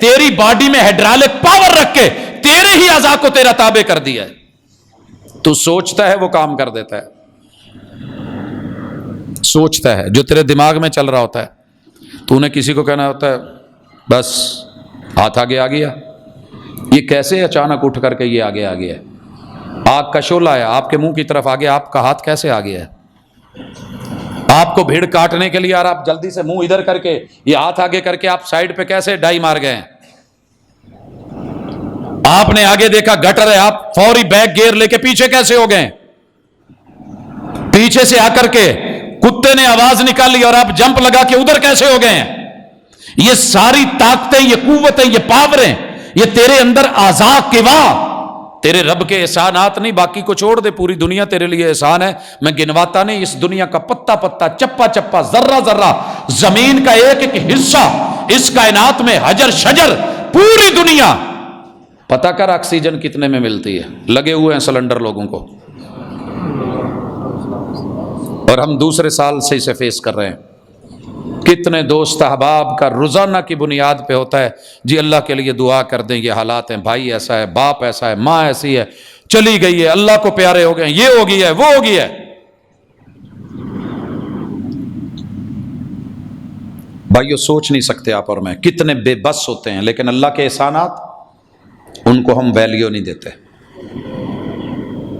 A: تیری باڈی میں ہائیڈرالک پاور رکھ کے تیرے ہی اعضاء کو تیرا تابع کر دیا ہے. تو سوچتا ہے وہ کام کر دیتا ہے. سوچتا ہے جو تیرے دماغ میں چل رہا ہوتا ہے. تو نے کسی کو کہنا ہوتا ہے بس ہاتھ آگے آ گیا. یہ کیسے اچانک اٹھ کر کے یہ آگے آ گیا ہے؟ آگ کا شعلہ ہے آپ کے منہ کی طرف آگے، آپ کا ہاتھ کیسے آ گیا ہے؟ آپ کو بھیڑ کاٹنے کے لیے اور آپ جلدی سے منہ ادھر کر کے یہ ہاتھ آگے کر کے آپ سائڈ پہ کیسے ڈائی مار گئے ہیں؟ آپ نے آگے دیکھا گٹر ہے، آپ فوری بیک گیئر لے کے پیچھے کیسے ہو گئے؟ پیچھے سے آ کر کے کتے نے آواز نکالی اور آپ جمپ لگا کے ادھر کیسے ہو گئے ہیں؟ یہ ساری طاقتیں، یہ قوتیں، یہ پاوریں، یہ تیرے اندر اعضاء کے واہ تیرے رب کے احسانات نہیں. باقی کو چھوڑ دے، پوری دنیا تیرے لیے احسان ہے. میں گنواتا نہیں، اس دنیا کا پتا پتا، چپا چپا، ذرہ ذرہ، زمین کا ایک ایک حصہ، اس کائنات میں حجر شجر، پوری دنیا. پتا کر آکسیجن کتنے میں ملتی ہے؟ لگے ہوئے ہیں سلنڈر لوگوں کو، اور ہم دوسرے سال سے اسے فیس کر رہے ہیں. کتنے دوست احباب کا روزانہ کی بنیاد پہ ہوتا ہے جی اللہ کے لیے دعا کر دیں، یہ حالات ہیں، بھائی ایسا ہے، باپ ایسا ہے، ماں ایسی ہے، چلی گئی ہے، اللہ کو پیارے ہو گئے، یہ ہو گئی ہے، وہ ہو گئی ہے. بھائیو سوچ نہیں سکتے آپ اور میں کتنے بے بس ہوتے ہیں، لیکن اللہ کے احسانات ان کو ہم ویلیو نہیں دیتے.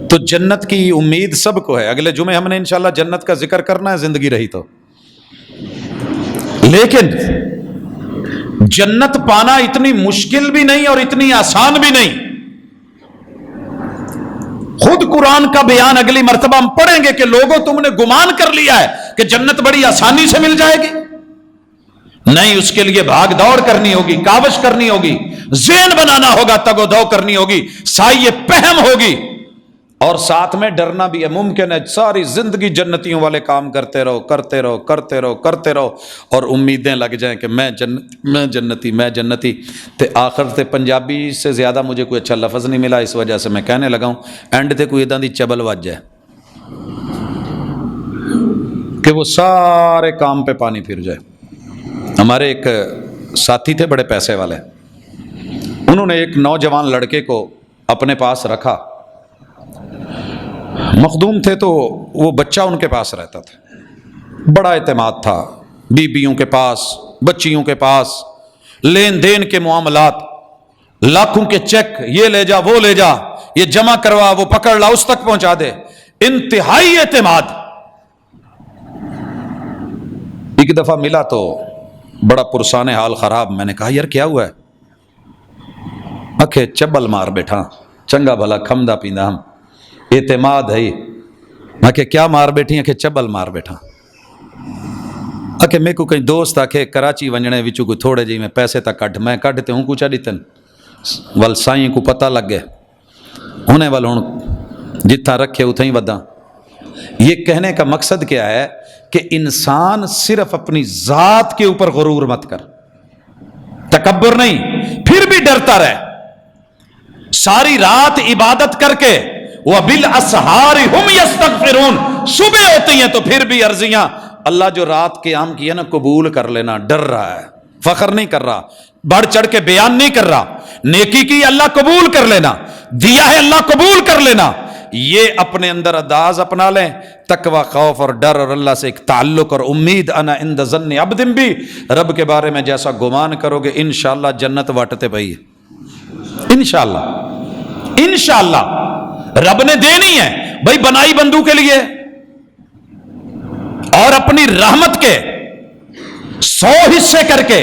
A: تو جنت کی امید سب کو ہے. اگلے جمعے ہم نے انشاءاللہ جنت کا ذکر کرنا ہے زندگی رہی تو. لیکن جنت پانا اتنی مشکل بھی نہیں اور اتنی آسان بھی نہیں. خود قرآن کا بیان اگلی مرتبہ ہم پڑھیں گے کہ لوگوں تم نے گمان کر لیا ہے کہ جنت بڑی آسانی سے مل جائے گی. نہیں، اس کے لیے بھاگ دوڑ کرنی ہوگی، کاوش کرنی ہوگی، ذہن بنانا ہوگا، تگ و دو کرنی ہوگی، سائے پہم ہوگی، اور ساتھ میں ڈرنا بھی ہے. ممکن ہے ساری زندگی جنتیوں والے کام کرتے رہو کرتے رہو کرتے رہو کرتے رہو اور امیدیں لگ جائیں کہ میں جنتی تے آخر تے پنجابی سے زیادہ مجھے کوئی اچھا لفظ نہیں ملا، اس وجہ سے میں کہنے لگا ہوں اینڈ تے کوئی اداں دی چبل وج جائے کہ وہ سارے کام پہ پانی پھر جائے. ہمارے ایک ساتھی تھے بڑے پیسے والے، انہوں نے ایک نوجوان لڑکے کو اپنے پاس رکھا، مخدوم تھے تو وہ بچہ ان کے پاس رہتا تھا، بڑا اعتماد تھا، بیویوں کے پاس، بچیوں کے پاس، لین دین کے معاملات، لاکھوں کے چیک، یہ لے جا وہ لے جا، یہ جمع کروا وہ پکڑ لا اس تک پہنچا دے، انتہائی اعتماد. ایک دفعہ ملا تو بڑا پرسان حال خراب. میں نے کہا یار کیا ہوا ہے؟ اکھے چبل مار بیٹھا، چنگا بھلا کھمدا پیندا ہم، اعتماد ہے. میں کہ کیا مار بیٹھی ہیں؟ کہ چبل مار بیٹھا. میرے کو کہیں دوست آکھے کراچی ونجنے وچوں کوئی تھوڑے جی میں پیسے تک کٹ، میں کٹتے ہوں کچھ دیتن ول سائیں کو پتہ لگ گئے انہیں ول ہوں جتھا رکھے اتھا ہی ودا. یہ کہنے کا مقصد کیا ہے کہ انسان صرف اپنی ذات کے اوپر غرور مت کر، تکبر نہیں، پھر بھی ڈرتا رہے. ساری رات عبادت کر کے وَبِالْأَسْحَارِ هُمْ يَسْتَغْفِرُونَ، صبح ہوتی ہیں تو پھر بھی عرضیاں اللہ جو رات قیام کی ہے نا قبول کر لینا. ڈر رہا ہے، فخر نہیں کر رہا، بڑھ چڑھ کے بیان نہیں کر رہا. نیکی کی اللہ قبول کر لینا، دیا ہے اللہ قبول کر لینا. یہ اپنے اندر انداز اپنا لیں، تقوی، خوف اور ڈر اور اللہ سے ایک تعلق اور امید. انا عند ظن عبد بھی، رب کے بارے میں جیسا گمان کرو گے انشاءاللہ جنت وٹتے پئی ہے. انشاءاللہ رب نے دینی ہے بھائی، بنائی بندوں کے لیے، اور اپنی رحمت کے 100 حصے کر کے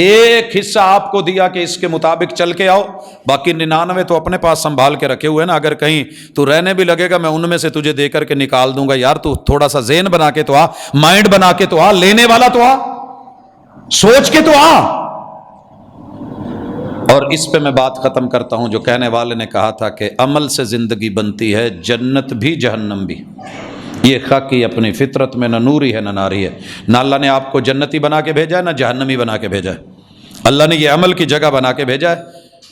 A: ایک حصہ آپ کو دیا کہ اس کے مطابق چل کے آؤ، باقی 99 تو اپنے پاس سنبھال کے رکھے ہوئے نا. اگر کہیں تو رہنے بھی لگے گا میں ان میں سے تجھے دے کر کے نکال دوں گا. یار تو تھوڑا سا ذہن بنا کے تو آ، مائنڈ بنا کے تو آ، لینے والا تو آ، سوچ کے تو آ. اور اس پہ میں بات ختم کرتا ہوں. جو کہنے والے نے کہا تھا کہ عمل سے زندگی بنتی ہے، جنت بھی جہنم بھی. یہ خاکی اپنی فطرت میں نہ نوری ہے نہ ناری ہے. نہ اللہ نے آپ کو جنتی بنا کے بھیجا ہے نہ جہنمی بنا کے بھیجا ہے. اللہ نے یہ عمل کی جگہ بنا کے بھیجا ہے.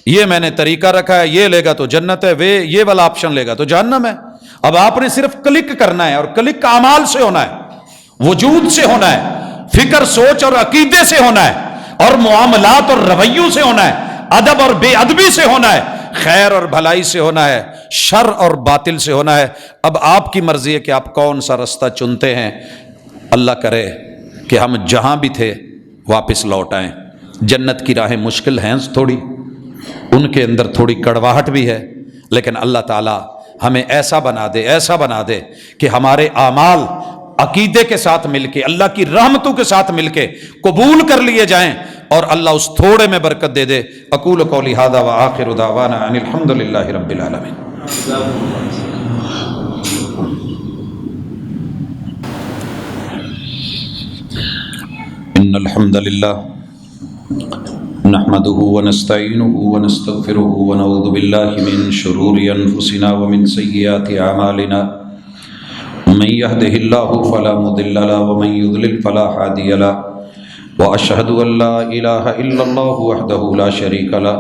A: یہ میں نے طریقہ رکھا ہے، یہ لے گا تو جنت ہے، یہ والا آپشن لے گا تو جہنم ہے. اب آپ نے صرف کلک کرنا ہے، اور کلک اعمال سے ہونا ہے، وجود سے ہونا ہے، فکر سوچ اور عقیدے سے ہونا ہے. اور معاملات اور رویوں سے ہونا ہے، ادب اور بے ادبی سے ہونا ہے، خیر اور بھلائی سے ہونا ہے، شر اور باطل سے ہونا ہے۔ اب آپ کی مرضی ہے کہ آپ کون سا رستہ چنتے ہیں۔ اللہ کرے کہ ہم جہاں بھی تھے واپس لوٹ آئیں۔ جنت کی راہیں مشکل ہیں تھوڑی، ان کے اندر تھوڑی کڑواہٹ بھی ہے، لیکن اللہ تعالیٰ ہمیں ایسا بنا دے کہ ہمارے اعمال عقیدے کے ساتھ مل کے، اللہ کی رحمتوں کے ساتھ مل کے قبول کر لیے جائیں، اور اللہ اس تھوڑے میں برکت دے دے۔ اقول قولی ھذا وآخر دعوانا ان الحمد للہ رب العالمین۔ ان الحمد للہ نحمده ونستعینه ونستغفره ونعوذ باللہ من شرور انفسنا ومن سیئات اعمالنا، من يهده الله فلا مضل له ومن يضلل فلا هادي له، واشهد ان لا اله الا الله وحده لا شريك له،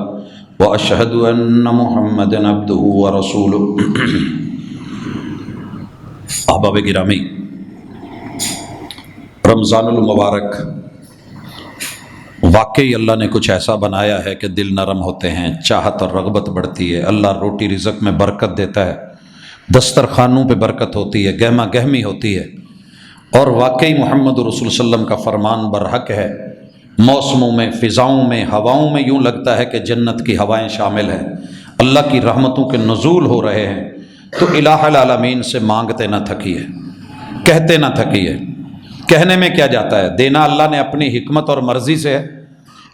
A: واشهد ان محمدا عبده ورسوله۔ احباب گرامی، رمضان المبارک واقعی اللہ نے کچھ ایسا بنایا ہے کہ دل نرم ہوتے ہیں، چاہت اور رغبت بڑھتی ہے، اللہ روٹی رزق میں برکت دیتا ہے، دسترخوانوں پہ برکت ہوتی ہے، گہما گہمی ہوتی ہے، اور واقعی محمد رسول صلی اللہ علیہ وسلم کا فرمان برحق ہے۔ موسموں میں، فضاؤں میں، ہواؤں میں یوں لگتا ہے کہ جنت کی ہوائیں شامل ہیں، اللہ کی رحمتوں کے نزول ہو رہے ہیں۔ تو الہ العالمین سے مانگتے نہ تھکیے، کہتے نہ تھکیے۔ کہنے میں کیا جاتا ہے، دینا اللہ نے اپنی حکمت اور مرضی سے ہے،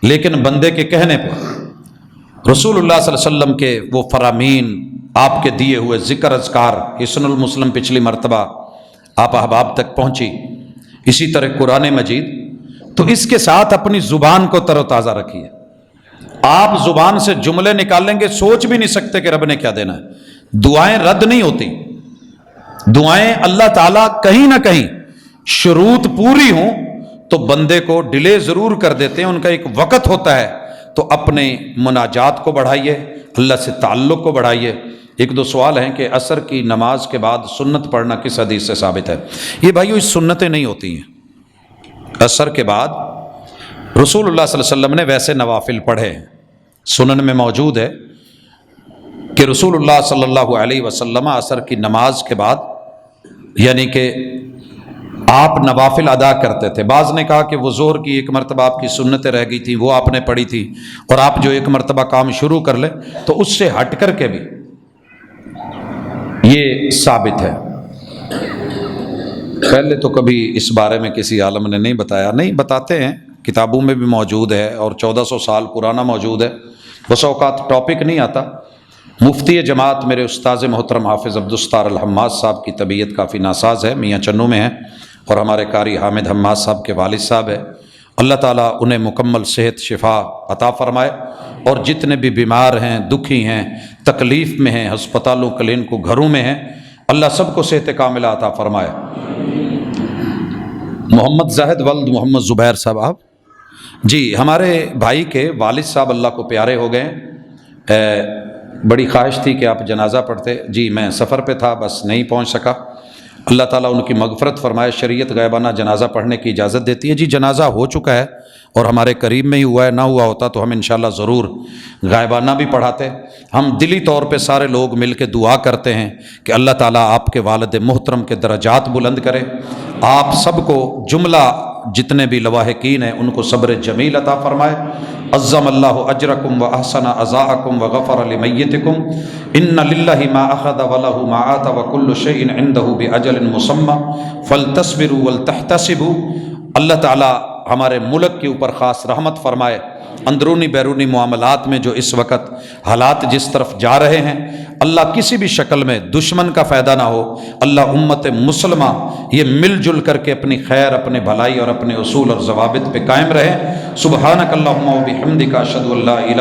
A: لیکن بندے کے کہنے پر رسول اللہ صلی اللہ علیہ وسلم کے وہ فرامین، آپ کے دیے ہوئے ذکر اذکار، حصن المسلم پچھلی مرتبہ آپ احباب تک پہنچی، اسی طرح قرآن مجید، تو اس کے ساتھ اپنی زبان کو تر و تازہ رکھیے۔ آپ زبان سے جملے نکالیں گے، سوچ بھی نہیں سکتے کہ رب نے کیا دینا ہے۔ دعائیں رد نہیں ہوتی، دعائیں اللہ تعالیٰ کہیں نہ کہیں شروط پوری ہوں تو بندے کو ڈیلے ضرور کر دیتے ہیں، ان کا ایک وقت ہوتا ہے۔ تو اپنے مناجات کو بڑھائیے، اللہ سے تعلق کو بڑھائیے۔ ایک دو سوال ہیں کہ عصر کی نماز کے بعد سنت پڑھنا کس حدیث سے ثابت ہے؟ یہ بھائیو، اس سنتیں نہیں ہوتی ہیں۔ عصر کے بعد رسول اللہ صلی اللہ علیہ وسلم نے ویسے نوافل پڑھے ہیں، سنن میں موجود ہے کہ رسول اللہ صلی اللہ علیہ وسلم عصر کی نماز کے بعد یعنی کہ آپ نوافل ادا کرتے تھے۔ بعض نے کہا کہ وہ ظہر کی ایک مرتبہ آپ کی سنتیں رہ گئی تھیں، وہ آپ نے پڑھی تھی، اور آپ جو ایک مرتبہ کام شروع کر لیں تو اس سے ہٹ کر کے بھی یہ ثابت ہے۔ پہلے تو کبھی اس بارے میں کسی عالم نے نہیں بتایا، نہیں بتاتے ہیں، کتابوں میں بھی موجود ہے، اور 1400 سال پرانا موجود ہے۔ بس اوقات ٹاپک نہیں آتا۔ مفتی جماعت میرے استاذ محترم حافظ عبدالستار الحماد صاحب کی طبیعت کافی ناساز ہے، میاں چنو میں ہے، اور ہمارے قاری حامد حماد صاحب کے والد صاحب ہے۔ اللہ تعالیٰ انہیں مکمل صحت شفا عطا فرمائے، اور جتنے بھی بیمار ہیں، دکھی ہیں، تکلیف میں ہیں، ہسپتالوں کلینکوں گھروں میں ہیں، اللہ سب کو صحت کاملہ عطا فرمائے۔ محمد زاہد ولد محمد زبیر صاحب، آپ جی ہمارے بھائی کے والد صاحب اللہ کو پیارے ہو گئے۔ بڑی خواہش تھی کہ آپ جنازہ پڑھتے، جی میں سفر پہ تھا، بس نہیں پہنچ سکا۔ اللہ تعالیٰ ان کی مغفرت فرمائے۔ شریعت غائبانہ جنازہ پڑھنے کی اجازت دیتی ہے۔ جی جنازہ ہو چکا ہے اور ہمارے قریب میں ہی ہوا ہے، نہ ہوا ہوتا تو ہم انشاءاللہ ضرور غائبانہ بھی پڑھاتے۔ ہم دلی طور پہ سارے لوگ مل کے دعا کرتے ہیں کہ اللہ تعالیٰ آپ کے والد محترم کے درجات بلند کرے، آپ سب کو جملہ جتنے بھی لواحقین ہیں ان کو صبر جمیل عطا فرمائے۔ عظم اللہ اجرکم و احسن عزاءکم و غفر لمیتکم، ان للہ ما اخذ ولہ ما آت وکل شیء عندہ باجل مسمی فلتصبروا ولتحتسبوا۔ اللہ تعالیٰ ہمارے ملک کے اوپر خاص رحمت فرمائے۔ اندرونی بیرونی معاملات میں جو اس وقت حالات جس طرف جا رہے ہیں، اللہ کسی بھی شکل میں دشمن کا فائدہ نہ ہو۔ اللہ امت مسلمہ یہ مل جل کر کے اپنی خیر، اپنی بھلائی اور اپنے اصول اور ضوابط پہ قائم رہے۔ سبحانک اللہم و بحمدک، اشہد ان لا الہ